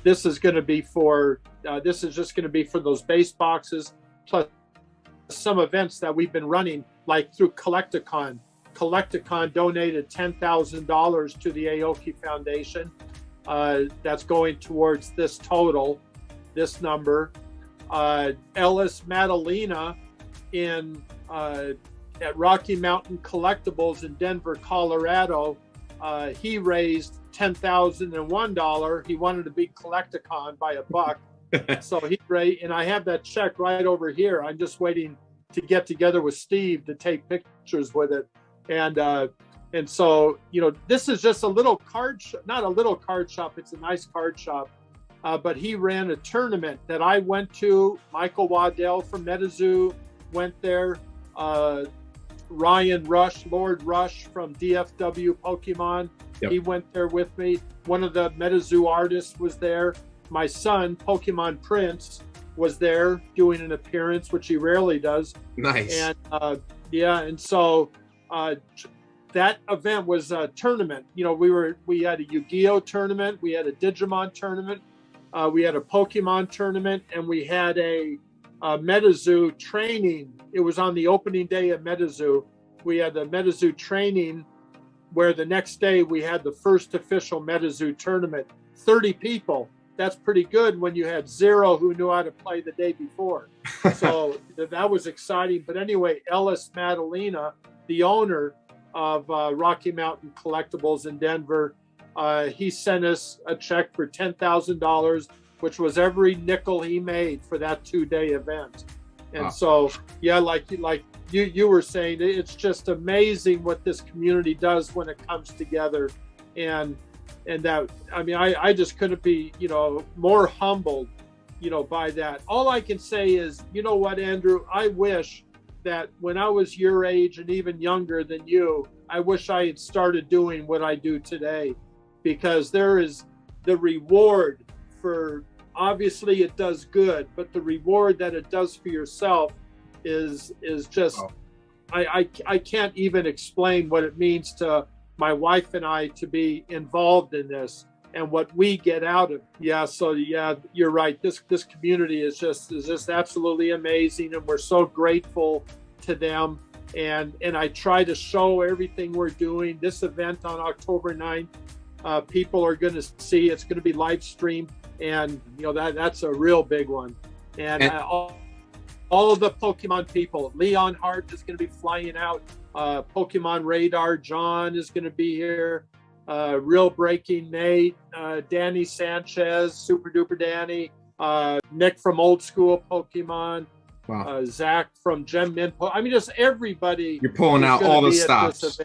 This is going to be for, this is just going to be for those base boxes, plus some events that we've been running, like through Collecticon. Collecticon donated $10,000 to the Aoki Foundation. That's going towards this total, this number. Ellis Madalena at Rocky Mountain Collectibles in Denver, Colorado, he raised $10,001. He wanted to beat Collecticon by $1. So he raised, and I have that check right over here. I'm just waiting to get together with Steve to take pictures with it. And so, this is just a little card shop, not a little card shop. It's a nice card shop. But he ran a tournament that I went to. Michael Waddell from MetaZoo went there. Ryan Rush, Lord Rush from DFW Pokemon. Yep. He went there with me. One of the MetaZoo artists was there. My son, Pokemon Prince, was there doing an appearance, which he rarely does. Nice. And and so that event was a tournament. We had a Yu-Gi-Oh tournament, we had a Digimon tournament, we had a Pokemon tournament, and we had a MetaZoo training. It was on the opening day of MetaZoo. We had the MetaZoo training, where the next day we had the first official MetaZoo tournament. 30 people. That's pretty good when you had 0 who knew how to play the day before. So that was exciting. But anyway, Ellis Madalena, the owner of Rocky Mountain Collectibles in Denver, he sent us a check for $10,000, which was every nickel he made for that 2-day event. And so, yeah, like you were saying, it's just amazing what this community does when it comes together. And that, I mean, I just couldn't be, more humbled, by that. All I can say is, you know what, Andrew, I wish that when I was your age and even younger than you, I wish I had started doing what I do today, because there is the reward for, obviously it does good, but the reward that it does for yourself is just, I can't even explain what it means to my wife and I to be involved in this and what we get out of it. Yeah, so yeah, you're right. This community is just absolutely amazing, and we're so grateful to them. And I try to show everything we're doing. This event on October 9th, people are going to see. It's going to be live streamed, and that's a real big one. And all of the Pokemon people. Leon Hart is going to be flying out. Pokemon Radar John is going to be here. Real Breaking Nate, Danny Sanchez, Super Duper Danny, Nick from Old School Pokemon, Wow. Zach from Gem Min. I mean, just everybody. You're pulling out all the stops.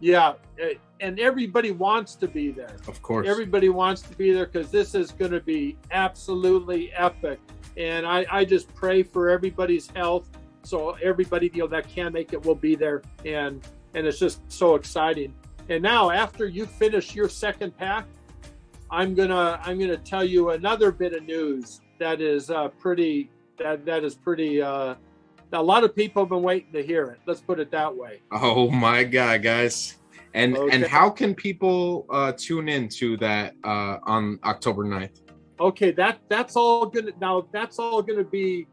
Yeah, and everybody wants to be there. Of course. Everybody wants to be there because this is going to be absolutely epic. And I just pray for everybody's health. So everybody that can make it will be there. And it's just so exciting. And now after you finish your second pack, I'm gonna tell you another bit of news that is pretty. A lot of people have been waiting to hear it. Let's put it that way. Oh my God, guys! And how can people tune in to that on October 9th? Okay, that's all gonna be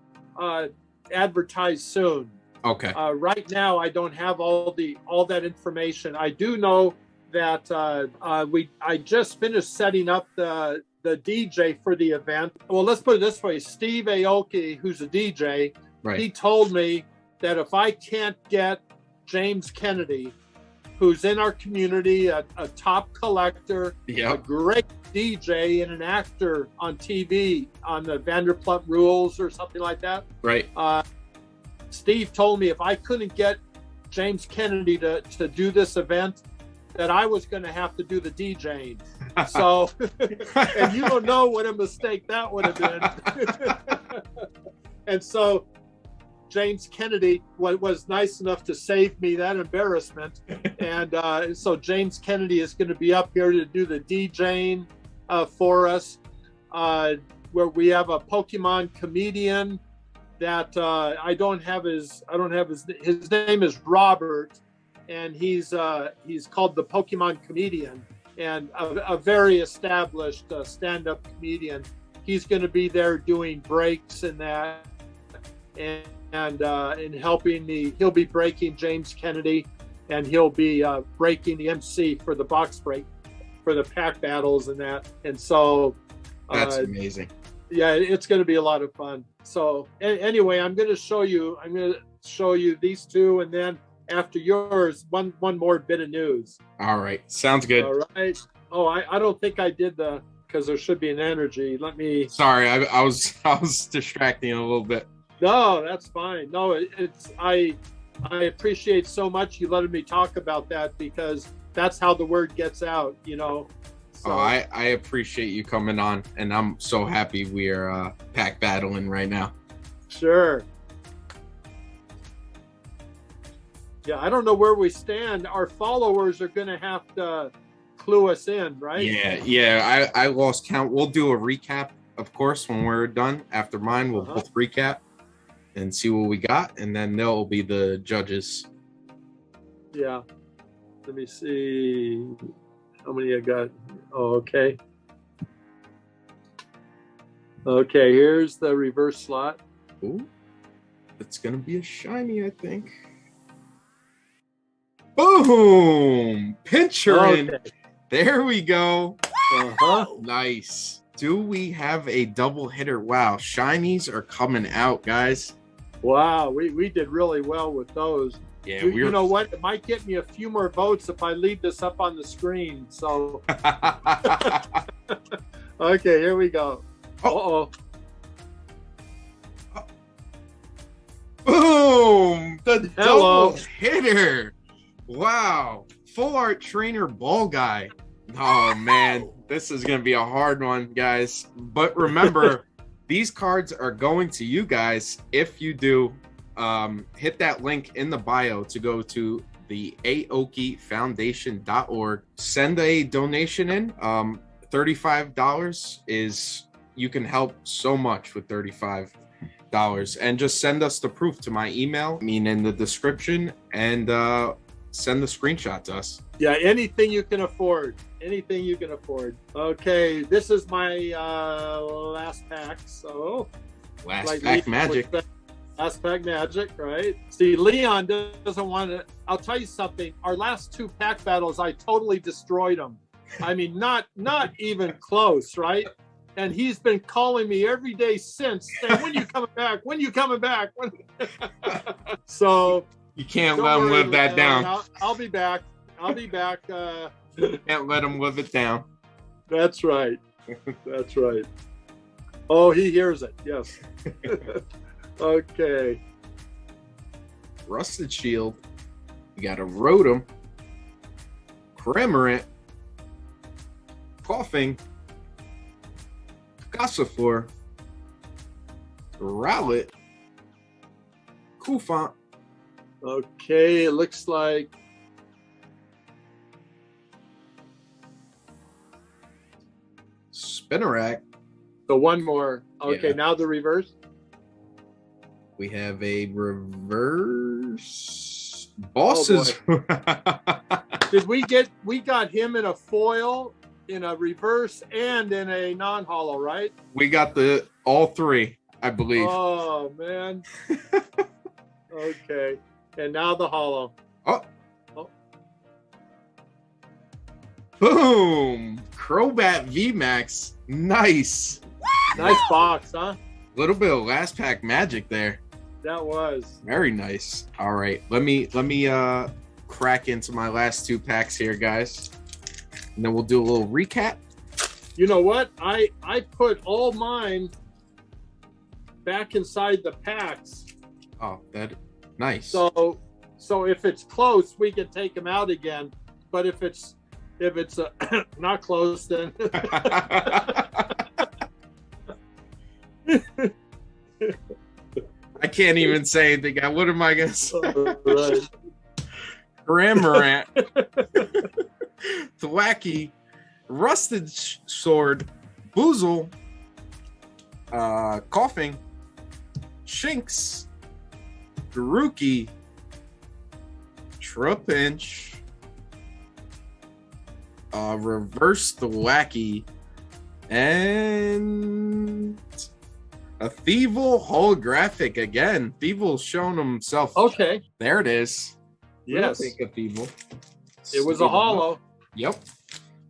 advertised soon. Okay. Right now, I don't have all that information. I do know that I just finished setting up the DJ for the event. Well, let's put it this way: Steve Aoki, who's a DJ, right, he told me that if I can't get James Kennedy, who's in our community, a top collector, yep, a great DJ and an actor on TV on the Vanderpump Rules or something like that. Right. Steve told me if I couldn't get James Kennedy to do this event, that I was going to have to do the DJing. So, and you don't know what a mistake that would have been. And so James Kennedy was nice enough to save me that embarrassment. And so James Kennedy is going to be up here to do the DJing for us, where we have a Pokemon comedian that I don't have his name is Robert, and he's called the Pokemon Comedian, and a very established stand-up comedian. He's going to be there doing breaks and that, and helping me. He'll be breaking James Kennedy, and he'll be breaking the MC for the box break for the pack battles and that. And so that's amazing. Yeah, it's going to be a lot of fun. So anyway, I'm going to show you these two, and then after yours, one more bit of news. All right, sounds good. All right. Oh, I don't think I did because there should be an energy. Let me. Sorry, I was distracting a little bit. No, that's fine. No, I appreciate so much you letting me talk about that, because that's how the word gets out, So. Oh, I appreciate you coming on, and I'm so happy we're pack battling right now. Sure. Yeah, I don't know where we stand. Our followers are going to have to clue us in, right? Yeah. I lost count. We'll do a recap, of course, when we're done. After mine, we'll both recap and see what we got, and then they'll be the judges. Yeah. Let me see how many I got. Oh, okay. Okay, here's the reverse slot. Ooh, it's going to be a shiny, I think. Boom! Pincher in. There we go. Nice. Do we have a double hitter? Wow, shinies are coming out, guys. Wow, we did really well with those. Yeah, you know what? It might get me a few more votes if I leave this up on the screen. So, okay, here we go. Boom! The double hitter. Wow. Full art trainer ball guy. Oh man, this is gonna be a hard one, guys. But remember, these cards are going to you guys if you do hit that link in the bio to go to the aokifoundation.org. Send a donation in. $35 is, you can help so much with $35, and just send us the proof to my email, in the description, and send the screenshot to us. Yeah, anything you can afford. Anything you can afford. Okay, this is my last pack. So last pack magic. Last pack magic, right? See, Leon doesn't want to. I'll tell you something. Our last two pack battles, I totally destroyed them. I mean, not even close, right? and he's been calling me every day since, saying, "When you coming back? When you coming back?" So You can't don't let him worry, live that Leon. down. I'll be back. I'll be back. Can't let him live it down. That's right. That's right. Oh, he hears it. Yes. Okay. Rusted Shield. You got a Rotom, Cramorant, Coughing, Gossifleur, Rowlet, Koufant, Okay. It looks like Spinarak. the one more. Okay. Yeah. Now the reverse. We have a reverse bosses. We got him in a foil, in a reverse, and in a non-hollow, right? We got all three, I believe. Oh man. Okay. And now the hollow. Oh. Oh. Boom! Crobat VMAX. Nice. Nice box, huh? Little bit of last pack magic there. That was. Very nice. All right. Let me crack into my last 2 packs here, guys. And then we'll do a little recap. You know what? I put all mine back inside the packs. Oh, that nice. So if it's close, we can take them out again. But if it's not close, then I can't even say anything. What am I gonna say? Right. Cramorant, Thwacky, Rusted Sword, Boozle, Coughing, Shinx, Garuki, Trapinch, Reverse Thwacky, and a Thievul holographic again. Thievul's shown himself. Okay. There it is. Yes. We'll take a Thievul. It was a hollow. Yep.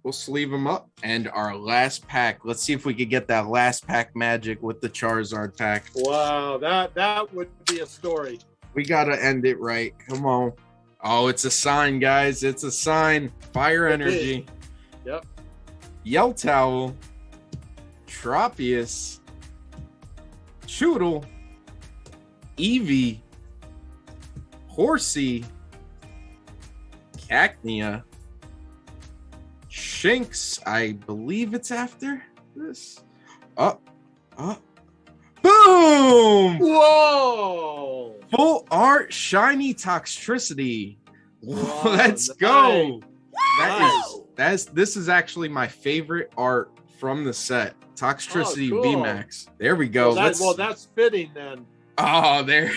We'll sleeve them up. And our last pack. Let's see if we could get that last pack magic with the Charizard pack. Wow, that would be a story. We gotta end it right. Come on. Oh, it's a sign, guys. It's a sign. Fire energy. Yep. Yell Towel. Tropius. Choodle. Eevee. Horsey. Cacnea. Shinx. I believe it's after this. Boom! Whoa! Full art shiny Toxtricity. Wow, Let's nice. go. Nice. This is actually my favorite art from the set. Toxtricity Oh, cool. VMAX. There we go. Well, that's fitting then. Oh, there.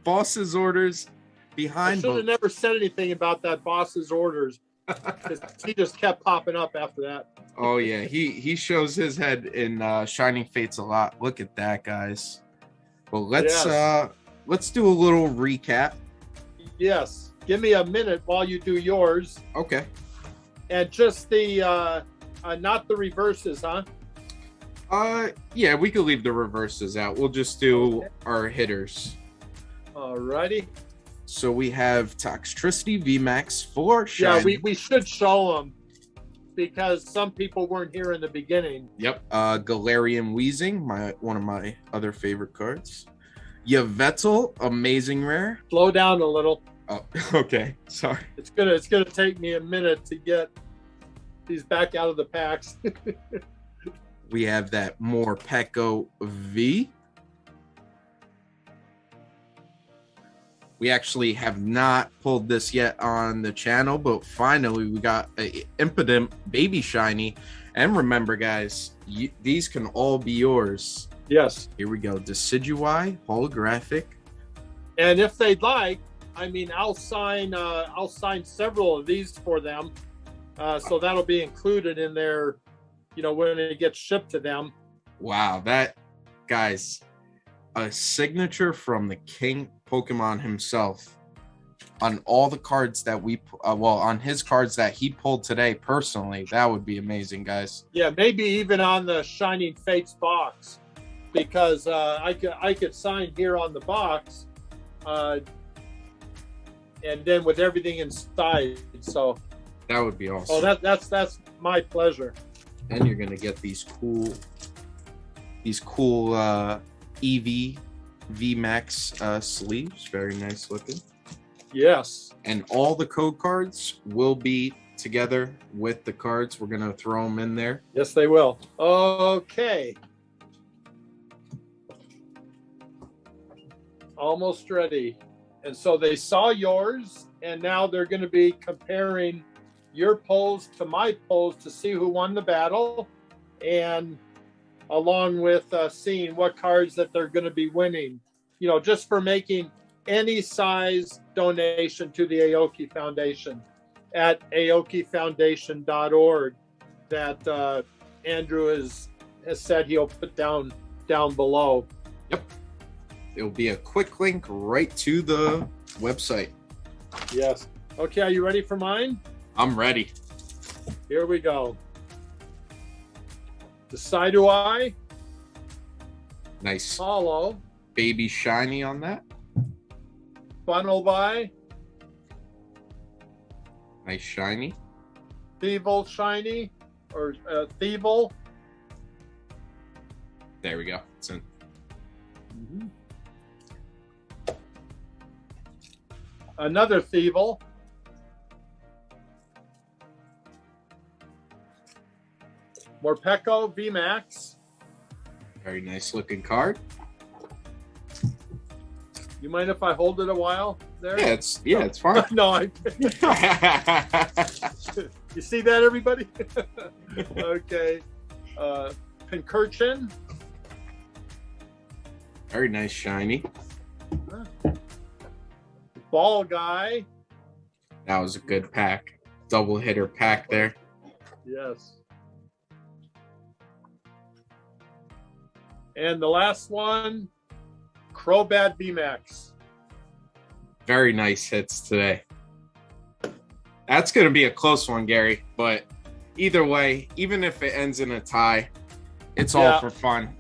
Boss's orders I behind. should have never said anything about that boss's orders. 'Cause he just kept popping up after that. Oh yeah, he shows his head in Shining Fates a lot. Look at that, guys. Well, let's do a little recap. Yes. Give me a minute while you do yours. Okay. And just the not the reverses, huh? Yeah, we could leave the reverses out. We'll just do our hitters. Alrighty. So we have Toxtricity VMAX for Shiny. Yeah, we should show them because some people weren't here in the beginning. Yep. Galarian Wheezing, one of my other favorite cards. Yveltal, amazing rare. Slow down a little. Oh, okay. Sorry. It's gonna take me a minute to get these back out of the packs. We have that Morpeko V. We actually have not pulled this yet on the channel, but finally we got a Impidimp Baby Shiny. And remember, guys, these can all be yours. Yes. Here we go. Decidueye, holographic. And if they'd like, I mean, I'll sign several of these for them. So that'll be included in their, when it gets shipped to them. Wow, that, guys, a signature from the King Pokemon himself. on all the cards that we well, on his cards that he pulled today personally. That would be amazing, guys. Yeah, maybe even on the Shining Fates box, because I could sign here on the box, and then with everything inside. So that would be awesome. Oh, that's my pleasure. And you're gonna get these cool EV VMAX sleeves. Very nice looking. Yes. And all the code cards will be together with the cards. We're gonna throw them in there. Yes, they will. Okay. Almost ready. And so they saw yours, and now they're going to be comparing your pulls to my pulls to see who won the battle, and along with seeing what cards that they're going to be winning, you know, just for making any size donation to the Aoki Foundation at aokifoundation.org that Andrew has said he'll put down below. Yep. It'll be a quick link right to the website. Yes. Okay, are you ready for mine? I'm ready. Here we go. Decide who I. Nice. Follow. Baby shiny on that. Funnel by. Nice shiny. Thievel shiny. Or Thievel. There we go. It's in. Mm-hmm. Another Thievel. Morpeko VMAX. Very nice looking card. You mind if I hold it a while there? Yeah, it's fine. No, you see that, everybody? Okay. Pincurchin. Very nice shiny. Ball Guy. That was a good pack. Double hitter pack there. Yes. And the last one, Crobat VMAX. Very nice hits today. That's going to be a close one, Gary. But either way, even if it ends in a tie, it's all for fun.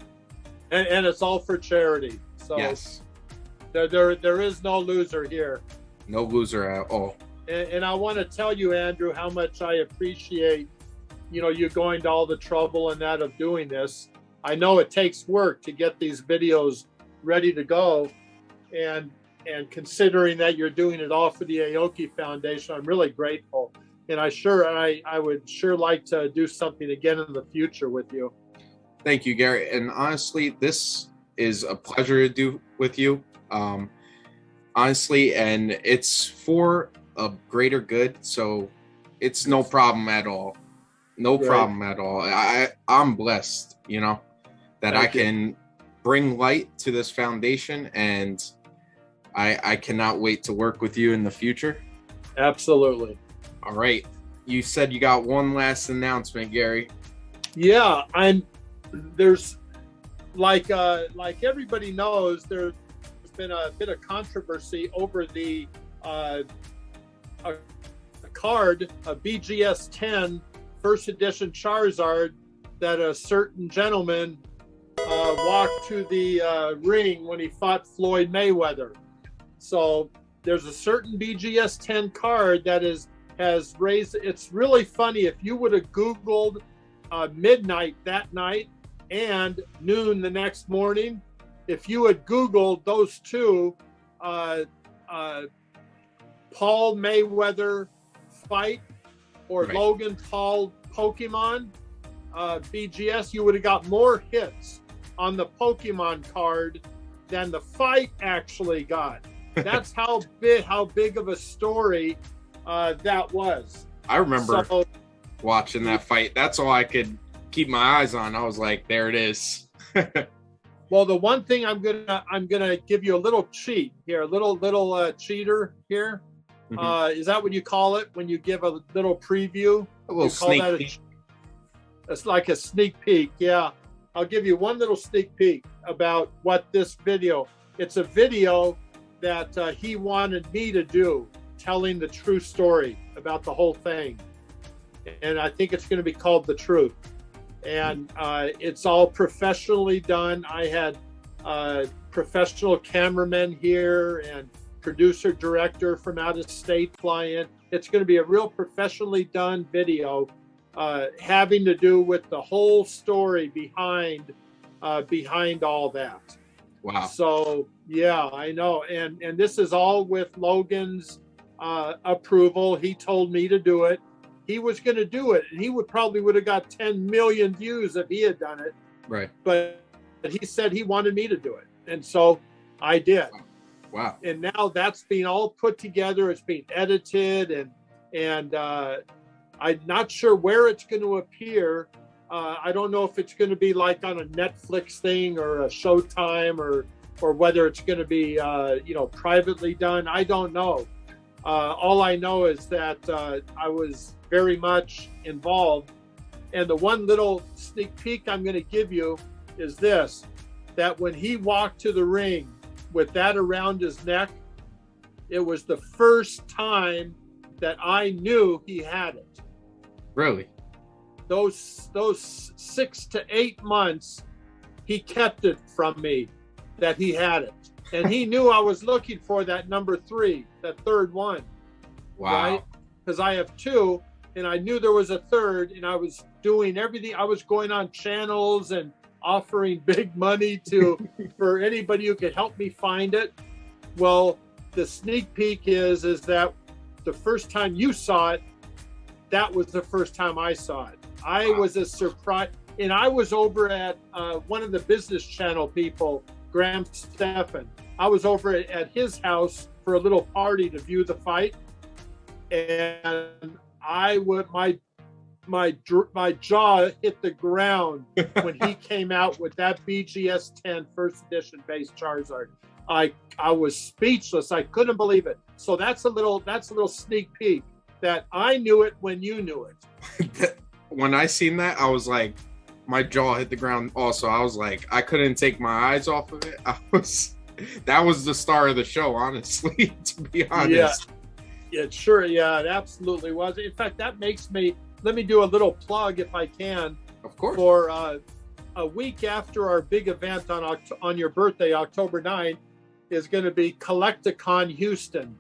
And it's all for charity. So yes. There is no loser here. No loser at all. And I want to tell you, Andrew, how much I appreciate, you know, you going to all the trouble and that of doing this. I know it takes work to get these videos ready to go, and considering that you're doing it all for the Aoki Foundation, I'm really grateful. And I would sure like to do something again in the future with you. Thank you, Gary. And honestly, this is a pleasure to do with you. Honestly, and it's for a greater good, so it's no problem at all. No problem at all. I'm blessed, you know, that I can bring light to this foundation, and I cannot wait to work with you in the future. Absolutely. All right. You said you got one last announcement, Gary. Yeah, there's like everybody knows, there's been a bit of controversy over the a card, a BGS 10 first edition Charizard that a certain gentleman walked to the ring when he fought Floyd Mayweather. So there's a certain BGS 10 card that has raised. It's really funny. If you would have Googled midnight that night and noon the next morning, if you had Googled those two, Paul Mayweather fight or Logan Paul Pokemon BGS, you would have got more hits on the Pokemon card than the fight actually got. That's how big of a story that was. I remember watching that fight. That's all I could keep my eyes on. I was like, there it is. Well, the one thing I'm gonna give you a little cheat here, a little cheater here. Is that what you call it when you give a little preview? A little sneak peek. It's like a sneak peek. Yeah, I'll give you one little sneak peek about what this video. It's a video that he wanted me to do, telling the true story about the whole thing. And I think it's going to be called The Truth. And it's all professionally done. I had professional cameramen here and producer director from out of state fly in. It's going to be a real professionally done video having to do with the whole story behind all that. Wow. So yeah, I know. And this is all with Logan's approval. He told me to do it. He was going to do it, and he would have got 10 million views if he had done it. Right. But he said he wanted me to do it, and so I did. Wow. And now that's being all put together. It's being edited, and I'm not sure where it's going to appear. I don't know if it's going to be like on a Netflix thing or a Showtime or whether it's going to be privately done. I don't know. All I know is that I was very much involved. And the one little sneak peek I'm going to give you is this, that when he walked to the ring with that around his neck, it was the first time that I knew he had it. Really? Those 6 to 8 months, he kept it from me that he had it. And he knew I was looking for that number 3, that third one. Wow. Right? Because I have 2, and I knew there was a third, and I was doing everything. I was going on channels and offering big money for anybody who could help me find it. Well, the sneak peek is that the first time you saw it, that was the first time I saw it. I was as surprised, and I was over at one of the Business Channel people, Graham Stephan. I was over at his house for a little party to view the fight, and my jaw hit the ground when he came out with that BGS 10 first edition base Charizard. I was speechless. I couldn't believe it. So that's a little sneak peek that I knew it when you knew it. When I seen that, I was like, my jaw hit the ground also. I was like, I couldn't take my eyes off of it. That was the star of the show, honestly, to be honest. Yeah, it absolutely was. In fact, that makes me, let me do a little plug if I can. Of course. For a week after our big event on your birthday, October 9th, is going to be Collecticon Houston.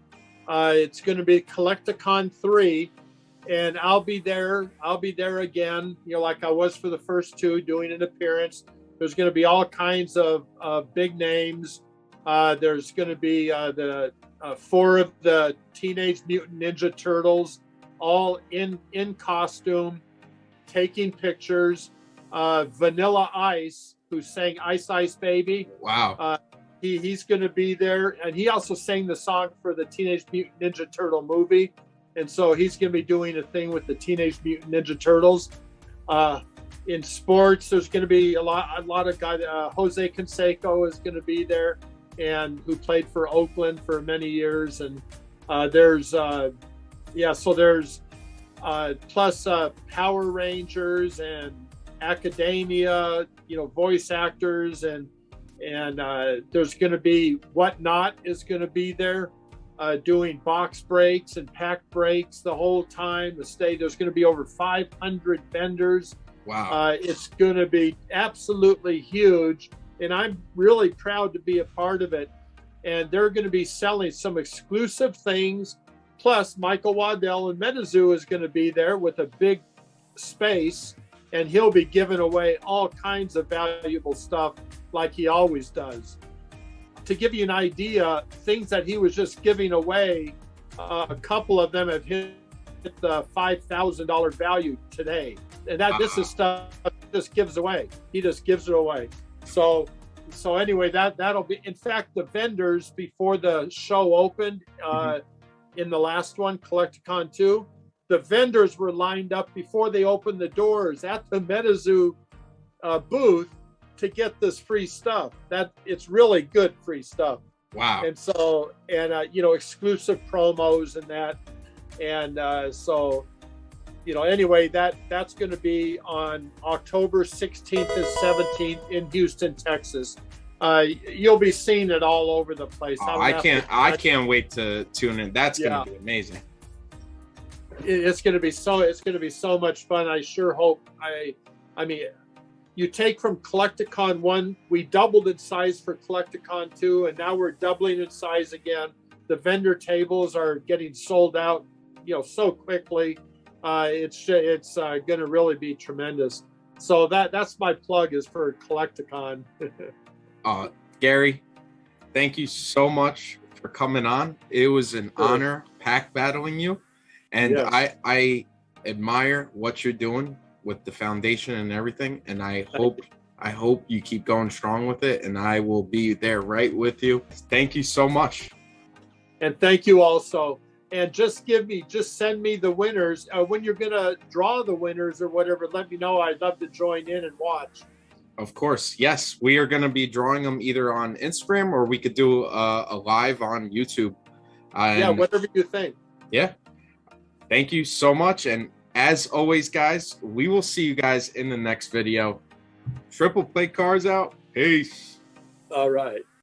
It's going to be Collecticon 3, and I'll be there. I'll be there again, like I was for the first 2, doing an appearance. There's going to be all kinds of big names. There's going to be the 4 of the Teenage Mutant Ninja Turtles, all in costume, taking pictures. Vanilla Ice, who sang Ice Ice Baby. Wow. He's going to be there, and he also sang the song for the Teenage Mutant Ninja Turtle movie, and so he's going to be doing a thing with the Teenage Mutant Ninja Turtles. In sports, there's going to be a lot of guys. Jose Canseco is going to be there, and who played for Oakland for many years, and there's plus Power Rangers and academia, voice actors, and there's going to be Whatnot is going to be there doing box breaks and pack breaks the whole time. There's going to be over 500 vendors. Wow. It's going to be absolutely huge, and I'm really proud to be a part of it. And they're going to be selling some exclusive things. Plus, Michael Waddell and MetaZoo is going to be there with a big space, and he'll be giving away all kinds of valuable stuff like he always does. To give you an idea, things that he was just giving away, a couple of them have hit the $5,000 value today. And this is stuff he just gives away. He just gives it away. So anyway, that'll be, in fact, the vendors before the show opened, in the last one, Collecticon 2, the vendors were lined up before they opened the doors at the MetaZoo booth to get this free stuff. That it's really good free stuff. Wow. And so, exclusive promos and that. And anyway, that's going to be on October 16th and 17th in Houston, Texas. You'll be seeing it all over the place. Oh, I can't wait to tune in. That's going to be amazing. It's going to be so much fun. I sure hope. I mean, you take from Collecticon 1, we doubled in size for Collecticon 2, and now we're doubling in size again. The vendor tables are getting sold out, so quickly. It's going to really be tremendous. So that's my plug, is for Collecticon. Gary, thank you so much for coming on. It was an honor pack battling you, and yes. I admire what you're doing with the foundation and everything, and I hope you keep going strong with it, and I will be there right with you. Thank you so much. And thank you also. And just send me the winners. When you're gonna draw the winners or whatever, let me know. I'd love to join in and watch. Of course, yes. We are going to be drawing them either on Instagram, or we could do a live on YouTube. Yeah, whatever you think. Yeah. Thank you so much. And as always, guys, we will see you guys in the next video. Triple play cards out. Peace. All right.